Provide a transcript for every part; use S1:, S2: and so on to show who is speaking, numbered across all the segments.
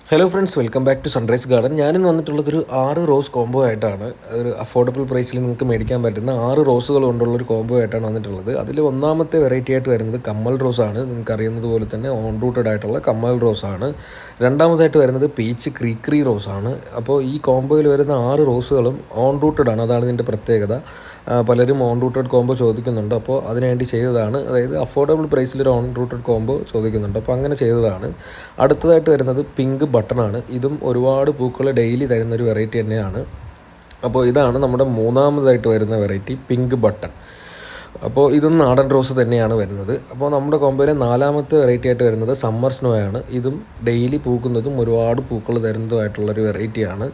S1: Hello friends, welcome back to Sunrise Garden. ഞാനിന്ന് വന്നിട്ടുള്ളതൊരു 6 rose combo ആയിട്ടാണ്. ഒരു അഫോർഡബിൾ പ്രൈസിൽ നിങ്ങൾക്ക് മേടിക്കാൻ പറ്റുന്ന 6 റോസുകൾ കൊണ്ടുള്ളൊരു കോംബോ ആയിട്ടാണ് വന്നിട്ടുള്ളത്. അതിൽ ഒന്നാമത്തെ വെറൈറ്റി ആയിട്ട് വരുന്നത് കമ്മൽ റോസാണ്. നിങ്ങൾക്ക് അറിയുന്നത് പോലെ തന്നെ ഓൺ റൂട്ടഡ് ആയിട്ടുള്ള കമ്മൽ റോസാണ്. രണ്ടാമതായിട്ട് വരുന്നത് പീച്ച് ക്രീക്രി റോസാണ്. അപ്പോൾ ഈ കോംബോയിൽ വരുന്ന 6 റോസുകളും ഓൺ റൂട്ടഡ് ആണ്. അതാണ് ഇതിൻ്റെ പ്രത്യേകത. പലരും ഓൺ റൂട്ടഡ് കോംബോ ചോദിക്കുന്നുണ്ട്. അപ്പോൾ അതിനുവേണ്ടി ചെയ്തതാണ്. അതായത് അഫോർഡബിൾ പ്രൈസിലൊരു ഓൺ റൂട്ടഡ് കോംബോ ചോദിക്കുന്നുണ്ട്. അപ്പോൾ അങ്ങനെ ചെയ്തതാണ്. അടുത്തതായിട്ട് വരുന്നത് പിങ്ക് ബട്ടണാണ്. ഇതും ഒരുപാട് പൂക്കൾ ഡെയിലി തരുന്നൊരു വെറൈറ്റി തന്നെയാണ്. അപ്പോൾ ഇതാണ് നമ്മുടെ മൂന്നാമതായിട്ട് വരുന്ന വെറൈറ്റി, പിങ്ക് ബട്ടൺ. അപ്പോൾ ഇതും നാടൻ റോസ് തന്നെയാണ് വരുന്നത്. അപ്പോൾ നമ്മുടെ കോമ്പോയിലെ നാലാമത്തെ വെറൈറ്റി ആയിട്ട് വരുന്നത് സമ്മർ സ്നോ ആണ്. ഇതും ഡെയിലി പൂക്കുന്നതും ഒരുപാട് പൂക്കൾ തരുന്നതുമായിട്ടുള്ളൊരു വെറൈറ്റിയാണ്.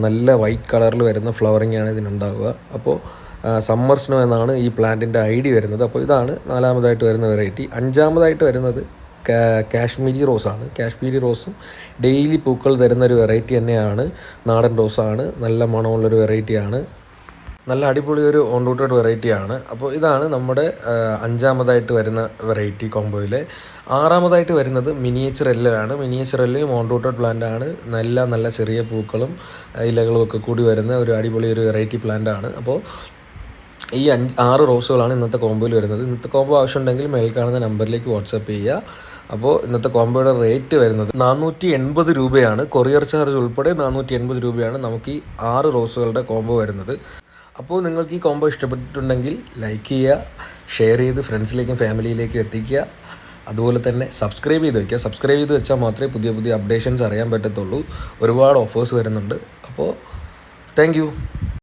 S1: നല്ല വൈറ്റ് കളറിൽ വരുന്ന ഫ്ലവറിംഗ് ആണ് ഇതിനുണ്ടാവുക. അപ്പോൾ സമ്മർ സ്നോ എന്നാണ് ഈ പ്ലാന്റിൻ്റെ ഐഡി വരുന്നത്. അപ്പോൾ ഇതാണ് നാലാമതായിട്ട് വരുന്ന വെറൈറ്റി. അഞ്ചാമതായിട്ട് വരുന്നത് കാശ്മീരി റോസാണ്. കാശ്മീരി റോസും ഡെയിലി പൂക്കൾ തരുന്നൊരു വെറൈറ്റി തന്നെയാണ്. നാടൻ റോസാണ്. നല്ല മണമുള്ളൊരു വെറൈറ്റിയാണ്. നല്ല അടിപൊളി ഒരു ഓൺ റൂട്ടഡ് വെറൈറ്റിയാണ്. അപ്പോൾ ഇതാണ് നമ്മുടെ അഞ്ചാമതായിട്ട് വരുന്ന വെറൈറ്റി കോംബോയിൽ. ആറാമതായിട്ട് വരുന്നത് മിനിയേച്ചർ യെല്ലോ ആണ്. മിനിയേച്ചർ യെല്ലോയും ഓൺ റൂട്ടഡ് പ്ലാന്റ് ആണ്. നല്ല ചെറിയ പൂക്കളും ഇലകളും ഒക്കെ കൂടി വരുന്ന ഒരു അടിപൊളി ഒരു വെറൈറ്റി പ്ലാന്റ് ആണ്. അപ്പോൾ ഈ 6 റോസുകളാണ് ഇന്നത്തെ കോംബോയിൽ വരുന്നത്. ഇന്നത്തെ കോംബോ ആവശ്യമുണ്ടെങ്കിൽ മേൽ കാണുന്ന നമ്പറിലേക്ക് വാട്സപ്പ് ചെയ്യുക. അപ്പോൾ ഇന്നത്തെ കോംബോയുടെ റേറ്റ് വരുന്നത് 480 രൂപയാണ്. കൊറിയർ ചാർജ് ഉൾപ്പെടെ 480 രൂപയാണ് നമുക്ക് ഈ 6 റോസുകളുടെ കോംബോ വരുന്നത്. അപ്പോൾ നിങ്ങൾക്ക് ഈ കോംബോ ഇഷ്ടപ്പെട്ടിട്ടുണ്ടെങ്കിൽ ലൈക്ക് ചെയ്യുക, ഷെയർ ചെയ്ത് ഫ്രണ്ട്സിലേക്കും ഫാമിലിയിലേക്കും എത്തിക്കുക. അതുപോലെ തന്നെ സബ്സ്ക്രൈബ് ചെയ്ത് വയ്ക്കുക. സബ്സ്ക്രൈബ് ചെയ്ത് വെച്ചാൽ മാത്രമേ പുതിയ അപ്ഡേഷൻസ് അറിയാൻ പറ്റത്തുള്ളൂ. ഒരുപാട് ഓഫേഴ്സ് വരുന്നുണ്ട്. അപ്പോൾ താങ്ക്